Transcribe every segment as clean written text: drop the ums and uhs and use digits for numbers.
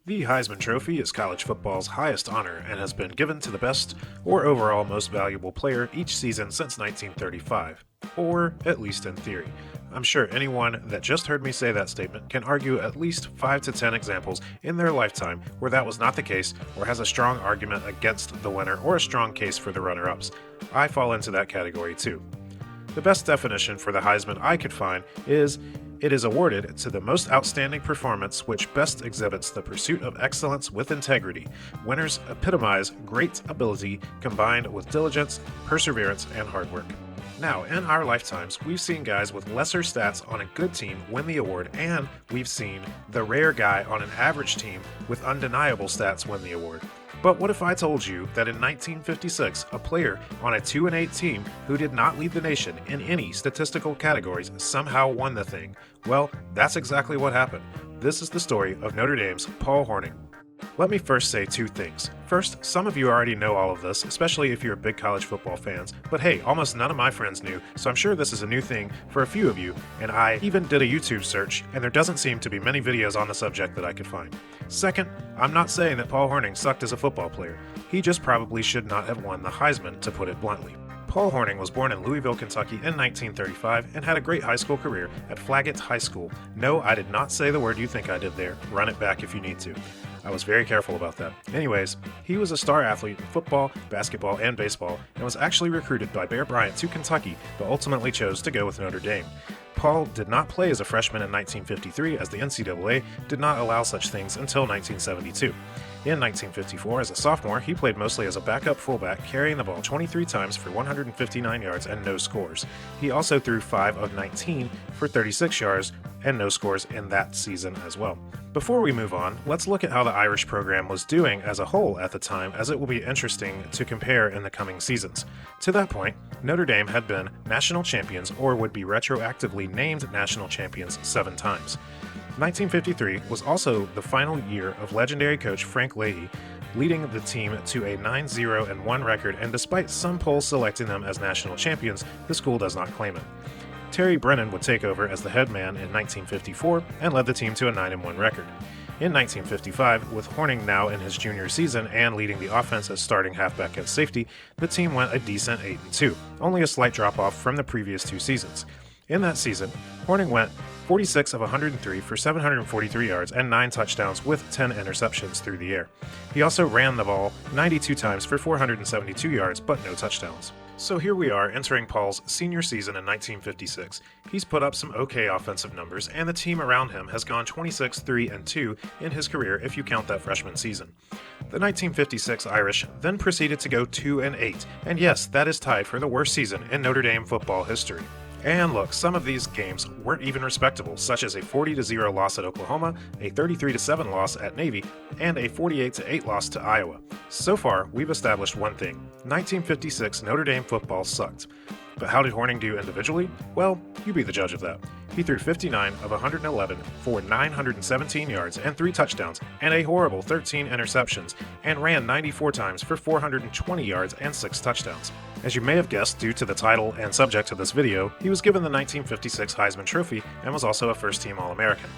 The Heisman Trophy is college football's highest honor and has been given to the best or overall most valuable player each season since 1935, or at least in theory. I'm sure anyone that just heard me say that statement can argue at least 5 to 10 examples in their lifetime where that was not the case or has a strong argument against the winner or a strong case for the runner-ups. I fall into that category too. The best definition for the Heisman I could find is it is awarded to the most outstanding performance which best exhibits the pursuit of excellence with integrity. Winners epitomize great ability combined with diligence, perseverance, and hard work. Now, in our lifetimes, we've seen guys with lesser stats on a good team win the award, and we've seen the rare guy on an average team with undeniable stats win the award. But what if I told you that in 1956, a player on a 2-8 team who did not lead the nation in any statistical categories somehow won the thing? Well, that's exactly what happened. This is the story of Notre Dame's Paul Hornung. Let me first say 2 things. First, some of you already know all of this, especially if you're big college football fans, but hey, almost none of my friends knew, so I'm sure this is a new thing for a few of you, and I even did a YouTube search, and there doesn't seem to be many videos on the subject that I could find. Second, I'm not saying that Paul Hornung sucked as a football player. He just probably should not have won the Heisman, to put it bluntly. Paul Hornung was born in Louisville, Kentucky in 1935 and had a great high school career at Flaggett High School. No, I did not say the word you think I did there. Run it back if you need to. I was very careful about that. Anyways, he was a star athlete in football, basketball, and baseball, and was actually recruited by Bear Bryant to Kentucky, but ultimately chose to go with Notre Dame. Paul did not play as a freshman in 1953 as the NCAA did not allow such things until 1972. In 1954, as a sophomore, he played mostly as a backup fullback, carrying the ball 23 times for 159 yards and no scores. He also threw 5 of 19 for 36 yards and no scores in that season as well. Before we move on, let's look at how the Irish program was doing as a whole at the time, as it will be interesting to compare in the coming seasons. To that point, Notre Dame had been national champions or would be retroactively named national champions 7 times. 1953 was also the final year of legendary coach Frank Leahy, leading the team to a 9-0-1 record, and despite some polls selecting them as national champions, the school does not claim it. Terry Brennan would take over as the head man in 1954 and led the team to a 9-1 record. In 1955, with Hornung now in his junior season and leading the offense as starting halfback and safety, the team went a decent 8-2, only a slight drop-off from the previous 2 seasons. In that season, Hornung went 46 of 103 for 743 yards and 9 touchdowns with 10 interceptions through the air. He also ran the ball 92 times for 472 yards but no touchdowns. So here we are entering Paul's senior season in 1956. He's put up some okay offensive numbers, and the team around him has gone 26-3-2 in his career if you count that freshman season. The 1956 Irish then proceeded to go 2-8, and yes, that is tied for the worst season in Notre Dame football history. And look, some of these games weren't even respectable, such as a 40-0 loss at Oklahoma, a 33-7 loss at Navy, and a 48-8 loss to Iowa. So far, we've established one thing: 1956 Notre Dame football sucked. But how did Hornung do individually? Well, you be the judge of that. He threw 59 of 111 for 917 yards and 3 touchdowns, and a horrible 13 interceptions, and ran 94 times for 420 yards and 6 touchdowns. As you may have guessed due to the title and subject of this video, he was given the 1956 Heisman Trophy and was also a first-team All-American.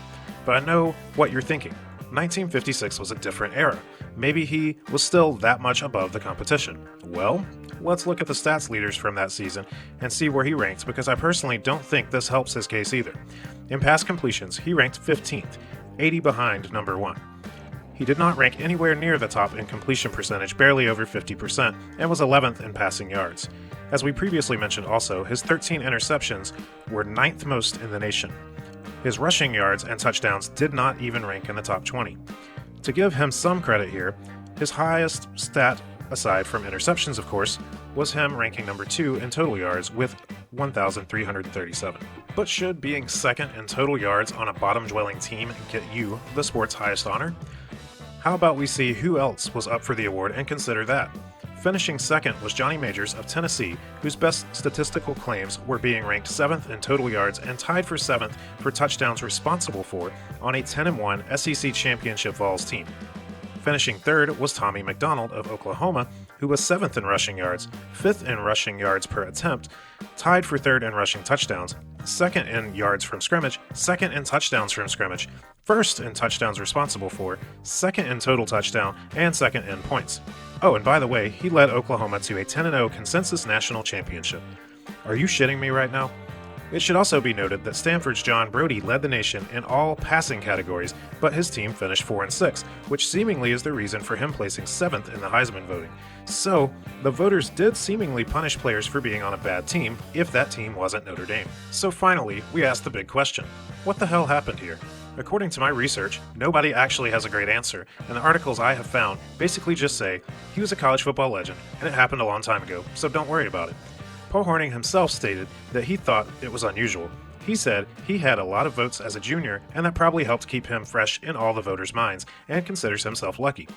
But I know what you're thinking. 1956 was a different era. Maybe he was still that much above the competition. Well, let's look at the stats leaders from that season and see where he ranked, because I personally don't think this helps his case either. In pass completions, he ranked 15th, 80 behind number 1. He did not rank anywhere near the top in completion percentage, barely over 50%, and was 11th in passing yards. As we previously mentioned also, his 13 interceptions were 9th most in the nation. His rushing yards and touchdowns did not even rank in the top 20. To give him some credit here, his highest stat, aside from interceptions of course, was him ranking number 2 in total yards with 1,337. But should being second in total yards on a bottom-dwelling team get you the sport's highest honor? How about we see who else was up for the award and consider that? Finishing second was Johnny Majors of Tennessee, whose best statistical claims were being ranked 7th in total yards and tied for 7th for touchdowns responsible for on a 10-1 SEC championship Vols team. Finishing third was Tommy McDonald of Oklahoma, who was 7th in rushing yards, 5th in rushing yards per attempt, tied for 3rd in rushing touchdowns, 2nd in yards from scrimmage, 2nd in touchdowns from scrimmage, 1st in touchdowns responsible for, 2nd in total touchdown, and 2nd in points. Oh, and by the way, he led Oklahoma to a 10-0 consensus national championship. Are you shitting me right now? It should also be noted that Stanford's John Brodie led the nation in all passing categories, but his team finished 4-6, which seemingly is the reason for him placing 7th in the Heisman voting. So, the voters did seemingly punish players for being on a bad team if that team wasn't Notre Dame. So finally, we asked the big question. What the hell happened here? According to my research, nobody actually has a great answer, and the articles I have found basically just say, he was a college football legend, and it happened a long time ago, so don't worry about it. Paul Hornung himself stated that he thought it was unusual. He said he had a lot of votes as a junior, and that probably helped keep him fresh in all the voters' minds, and considers himself lucky.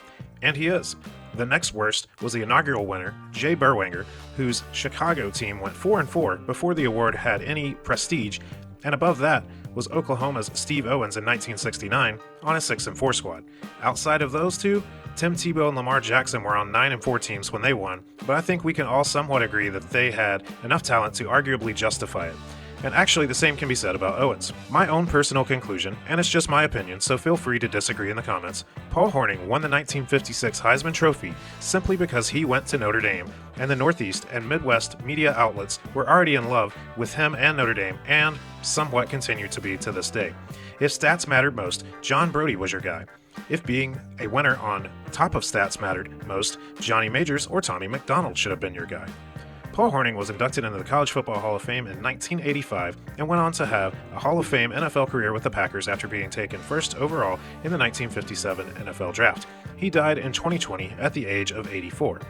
And he is. The next worst was the inaugural winner, Jay Berwanger, whose Chicago team went 4-4 before the award had any prestige, and above that was Oklahoma's Steve Owens in 1969 on a 6-4 squad. Outside of those two, Tim Tebow and Lamar Jackson were on 9-4 teams when they won, but I think we can all somewhat agree that they had enough talent to arguably justify it. And actually, the same can be said about Owens. My own personal conclusion, and it's just my opinion, so feel free to disagree in the comments, Paul Hornung won the 1956 Heisman Trophy simply because he went to Notre Dame, and the Northeast and Midwest media outlets were already in love with him and Notre Dame, and somewhat continue to be to this day. If stats mattered most, John Brodie was your guy. If being a winner on top of stats mattered most, Johnny Majors or Tommy McDonald should have been your guy. Paul Hornung was inducted into the College Football Hall of Fame in 1985 and went on to have a Hall of Fame NFL career with the Packers after being taken first overall in the 1957 NFL Draft. He died in 2020 at the age of 84.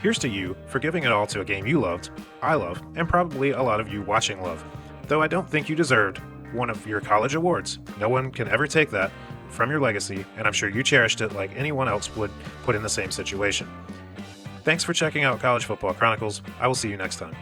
Here's to you for giving it all to a game you loved, I love, and probably a lot of you watching love. Though I don't think you deserved one of your college awards. No one can ever take that from your legacy, and I'm sure you cherished it like anyone else would put in the same situation. Thanks for checking out College Football Chronicles. I will see you next time.